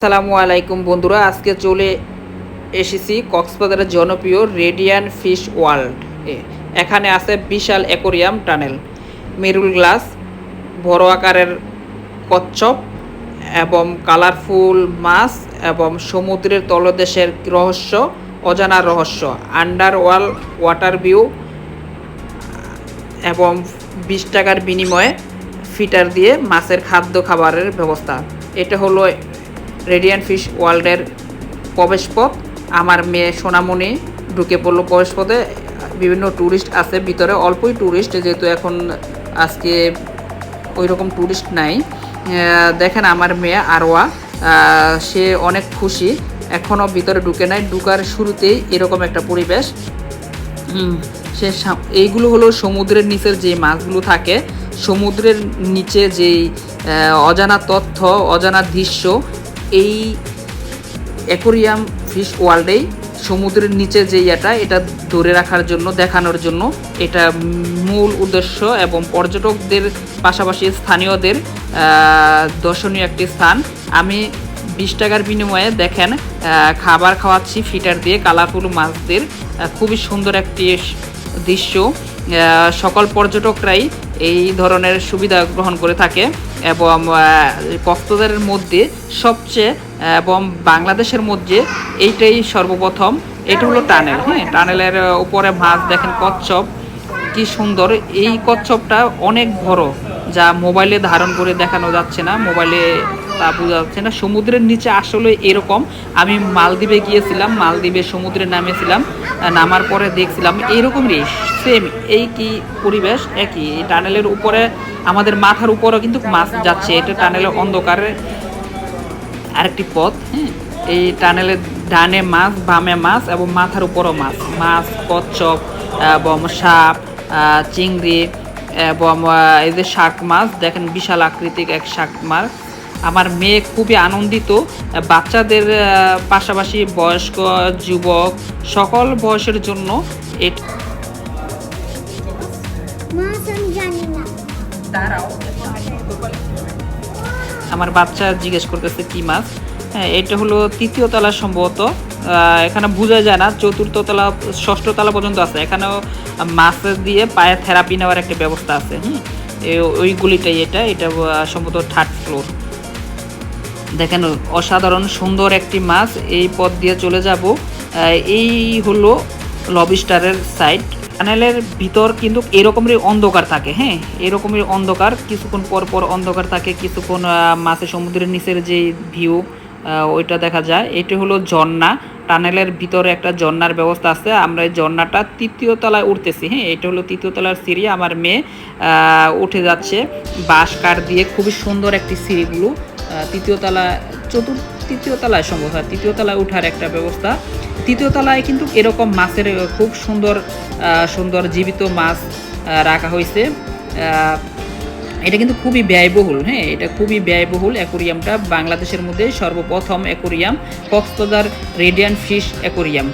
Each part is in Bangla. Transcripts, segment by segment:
আসসালামু আলাইকুম বন্ধুরা, আজকে চলে এসেছি কক্সবাজারের জনপ্রিয় রেডিয়ান ফিশ ওয়ার্ল্ড এ। এখানে আছে বিশাল অ্যাকোরিয়াম টানেল, মেরুল গ্লাস, বড় আকারের কচ্ছপ এবং কালারফুল মাছ এবং সমুদ্রের তলদেশের রহস্য, অজানা রহস্য, আন্ডার ওয়াটার ভিউ এবং 20 টাকার বিনিময়ে ফিটার দিয়ে মাছের খাদ্য খাবারের ব্যবস্থা। এটা হলো রেডিয়ান ফিশ ওয়ার্ল্ডের প্রবেশপথ। আমার মেয়ে সোনামণি ঢুকে পড়লো প্রবেশপথে। বিভিন্ন ট্যুরিস্ট আছে ভিতরে, অল্পই ট্যুরিস্ট, যেহেতু এখন আজকে ওই রকম ট্যুরিস্ট নাই। দেখেন আমার মেয়ে আরওয়া, সে অনেক খুশি, এখনও ভিতরে ঢুকে নাই। ঢুকার শুরুতেই এরকম একটা পরিবেশ। সে এইগুলো হলো সমুদ্রের নিচের যে মাছগুলো থাকে, সমুদ্রের নিচে যেই অজানা তথ্য, অজানা দৃশ্য, এই অ্যাকোরিয়াম ফিশ ওয়ার্ল্ডেই সমুদ্রের নিচে যে এটা ধরে রাখার জন্য, দেখানোর জন্য এটা মূল উদ্দেশ্য। এবং পর্যটকদের পাশাপাশি স্থানীয়দের দর্শনীয় একটি স্থান। আমি 20 টাকার বিনিময়ে দেখেন খাবার খাওয়াচ্ছি ফিটার দিয়ে কালারফুল মাছদের। খুবই সুন্দর একটি দৃশ্য। সকল পর্যটকরাই এই ধরনের সুবিধা গ্রহণ করে থাকে এবং কক্সবাজারের মধ্যে সবচেয়ে এবং বাংলাদেশের মধ্যে এইটাই সর্বপ্রথম। এটা হলো টানেল। টানেলের উপরে মাছ দেখেন, কচ্ছপ কি সুন্দর। এই কচ্ছপটা অনেক বড়, যা মোবাইলে ধারণ করে দেখানো যাচ্ছে না, মোবাইলে তা বোঝা যাচ্ছে না। সমুদ্রের নিচে আসলে এরকম। আমি মালদ্বীপে গিয়েছিলাম, মালদ্বীপে সমুদ্রে নামেছিলাম, নামার পরে দেখছিলাম এরকমই সেম, এই কি পরিবেশ একই। এই টানেলের উপরে আমাদের মাথার উপরেও কিন্তু মাছ যাচ্ছে। এটা টানেলের অন্ধকারে আরেকটি পথ। এই টানেলের ডানে মাছ, বামে মাছ এবং মাথার উপরও মাছ, কচ্ছপ এবং সাপ, চিংড়ি এবং এই যে শার্ক মাছ দেখেন, বিশাল আকৃতির এক শার্ক মাছ। আমার মেয়ে খুবই আনন্দিত। বাচ্চাদের পাশাপাশি বয়স্ক, যুবক, সকল বয়সের জন্য আমার বাচ্চা জিজ্ঞেস করতেছে কি মাছ। এটা হলো 3য় তলা সম্ভবত, এখানে বোঝা যায় না। 4র্থ তলা, 6ষ্ঠ তলা পর্যন্ত আছে। এখানেও মাছ দিয়ে পায়ে থেরাপি নেওয়ার একটা ব্যবস্থা আছে। ওইগুলিটাই এটা সম্ভবত 3rd ফ্লোর। দেখেন অসাধারণ সুন্দর একটি মাছ। এই পথ দিয়ে চলে যাব। এই হলো লবিস্টারের সাইড। টানেলের ভিতর কিন্তু এরকমই অন্ধকার থাকে। এরকমই অন্ধকার, কিছুক্ষণ পর পর অন্ধকার থাকে, কিছুক্ষণ মাছের সমুদ্রের নিচের যে ভিউ ওইটা দেখা যায়। এটা হলো ঝর্ণা। টানেলের ভিতরে একটা ঝর্ণার ব্যবস্থা আছে। আমরা এই ঝর্ণাটা 3য় তলায় উঠতেছি। এটা হলো 3য় তলার সিঁড়ি। আমার মেয়ে উঠে যাচ্ছে বাঁশ কাঠ দিয়ে। খুবই সুন্দর একটি সিঁড়িগুলো। 3য় তলা, 3য় তলায় সম্ভব হয়, 3য় তলায় ওঠার একটা ব্যবস্থা। 3য় তলায় কিন্তু এরকম মাছের খুব সুন্দর সুন্দর জীবিত মাছ রাখা হয়েছে। এটা কিন্তু খুবই ব্যয়বহুল। এটা খুবই ব্যয়বহুল অ্যাকোরিয়ামটা। বাংলাদেশের মধ্যে সর্বপ্রথম aquarium Cox's Bazar radian fish aquarium.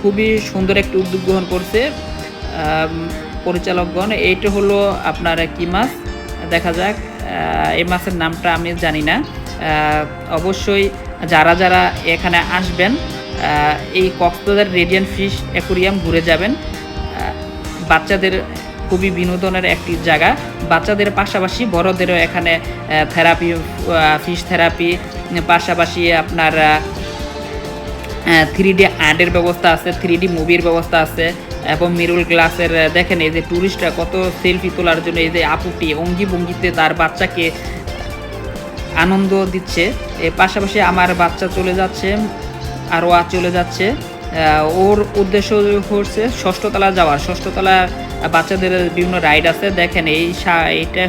খুবই সুন্দর একটি উদ্যোগ গ্রহণ করছে পরিচালকগণ। এইটা হলো আপনার কি মাছ দেখা যাক। এই মাছের নামটা আমি জানি না। অবশ্যই যারা যারা এখানে আসবেন, এই কক্সবাজার রেডিয়ান ফিশ অ্যাকোরিয়াম ঘুরে যাবেন। বাচ্চাদের খুবই বিনোদনের একটি জায়গা। বাচ্চাদের পাশাপাশি বড়দেরও এখানে থেরাপি, ফিশ থেরাপি, পাশাপাশি আপনার 3D আর্টের ব্যবস্থা আছে, 3D মুভির ব্যবস্থা আছে এবং মিরুল গ্লাসের। দেখেন এই যে ট্যুরিস্টরা কত সেলফি তোলার জন্য, এই যে আপুটি অঙ্গি ভঙ্গিতে তার বাচ্চাকে আনন্দ দিচ্ছে। এর পাশাপাশি আমার বাচ্চা চলে যাচ্ছে, আরওয়া চলে যাচ্ছে। ওর উদ্দেশ্য হচ্ছে 6ষ্ঠ তলা যাওয়ার। 6ষ্ঠ তলা বাচ্চাদের বিভিন্ন রাইড আছে। দেখেন এইটা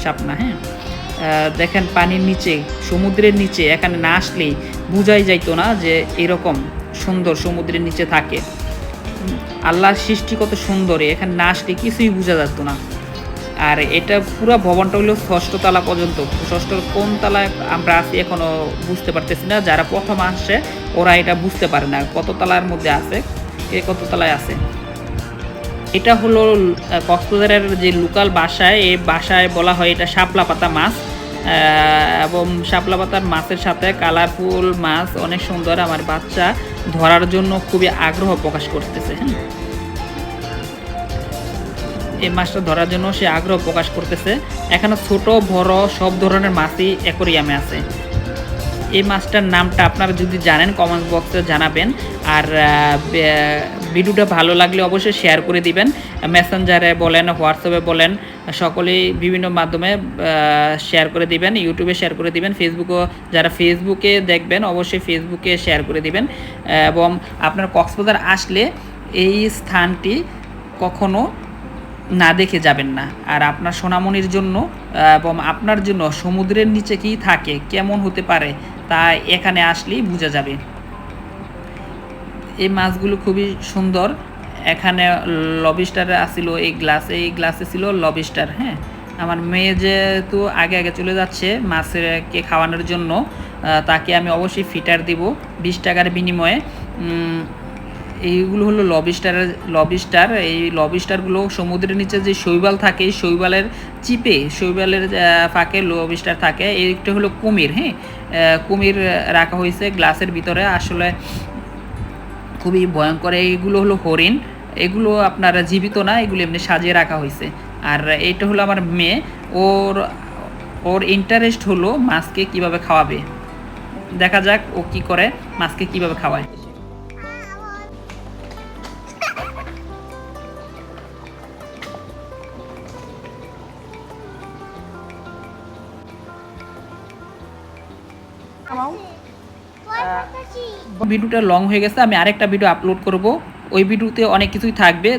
সাপ না। দেখেন পানির নিচে, সমুদ্রের নিচে, এখানে না আসলেই বোঝাই যাইতো না যে এরকম সুন্দর সমুদ্রের নিচে থাকে। আল্লাহর সৃষ্টি কত সুন্দর, এখানে না আসলে কিছুই বোঝা যেত না। আর এটা পুরো ভবনটা হলো 6ষ্ঠ তলা পর্যন্ত। 6ষ্ঠর কোন তলায় আমরা আছি এখনও বুঝতে পারতেছি না। যারা প্রথম আসে ওরা এটা বুঝতে পারে না কত তলার মধ্যে আছে, কে কত তলায় আছে। এটা হলো কক্সবাজারের যে লোকাল ভাষায়, এই ভাষায় বলা হয় এটা শাপলা পাতা মাছ। এবং শাপলা পাতার মাছের সাথে কালারফুল মাছ অনেক সুন্দর। আমার বাচ্চা ধরার জন্য খুবই আগ্রহ প্রকাশ করতেছে। হ্যাঁ, এই মাছটা ধরার জন্য সে আগ্রহ প্রকাশ করতেছে। এখানে ছোট বড় সব ধরনের মাছই অ্যাকোরিয়ামে আছে। এই মাছটার নামটা আপনারা যদি জানেন কমেন্ট বক্সে জানাবেন। আর ভিডিওটা ভালো লাগলে অবশ্যই শেয়ার করে দিবেন। মেসেঞ্জারে বলেন, হোয়াটসঅ্যাপে বলেন, সকলেই বিভিন্ন মাধ্যমে শেয়ার করে দিবেন। ইউটিউবে শেয়ার করে দিবেন, ফেসবুকও যারা ফেসবুকে দেখবেন অবশ্যই ফেসবুকে শেয়ার করে দিবেন। এবং আপনার কক্সবাজার আসলে এই স্থানটি কখনো না দেখে যাবেন না। আর আপনার সোনামণির জন্য এবং আপনার জন্য সমুদ্রের নিচে কী থাকে, কেমন হতে পারে, তা এখানে আসলেই বোঝা যাবে। এই মাছগুলো খুবই সুন্দর। এখানে লবিস্টার আসছিল এই গ্লাসে ছিল লবিস্টার। হ্যাঁ, আমার মেয়ে যেহেতু আগে আগে চলে যাচ্ছে মাছকে খাওয়ানোর জন্য, তাকে আমি অবশ্যই ফিটার দিব 20 টাকার বিনিময়ে। এইগুলো হলো লবিস্টার। এই লবিস্টারগুলো সমুদ্রের নিচে যে শৈবাল থাকে, শৈবালের চিপে, শৈবালের ফাঁকে লবিস্টার থাকে। এইটা হলো কুমির। হ্যাঁ, কুমির রাখা হয়েছে গ্লাসের ভিতরে, আসলে খুবই ভয়ঙ্কর। এইগুলো হলো হরিণ, এগুলো আপনার জীবিত না, এগুলো এমনি সাজিয়ে রাখা হয়েছে। আর এইটা হলো আমার মেয়ে, ওর ইন্টারেস্ট হলো মাছকে কিভাবে খাওয়াবে। দেখা যাক ও কি করে, মাছকে কিভাবে খাওয়ায়। ভিডিওটা লং হয়ে গেছে, আমি আরেকটা ভিডিও আপলোড করব, ওই ভিডিওতে অনেক কিছুই থাকবে।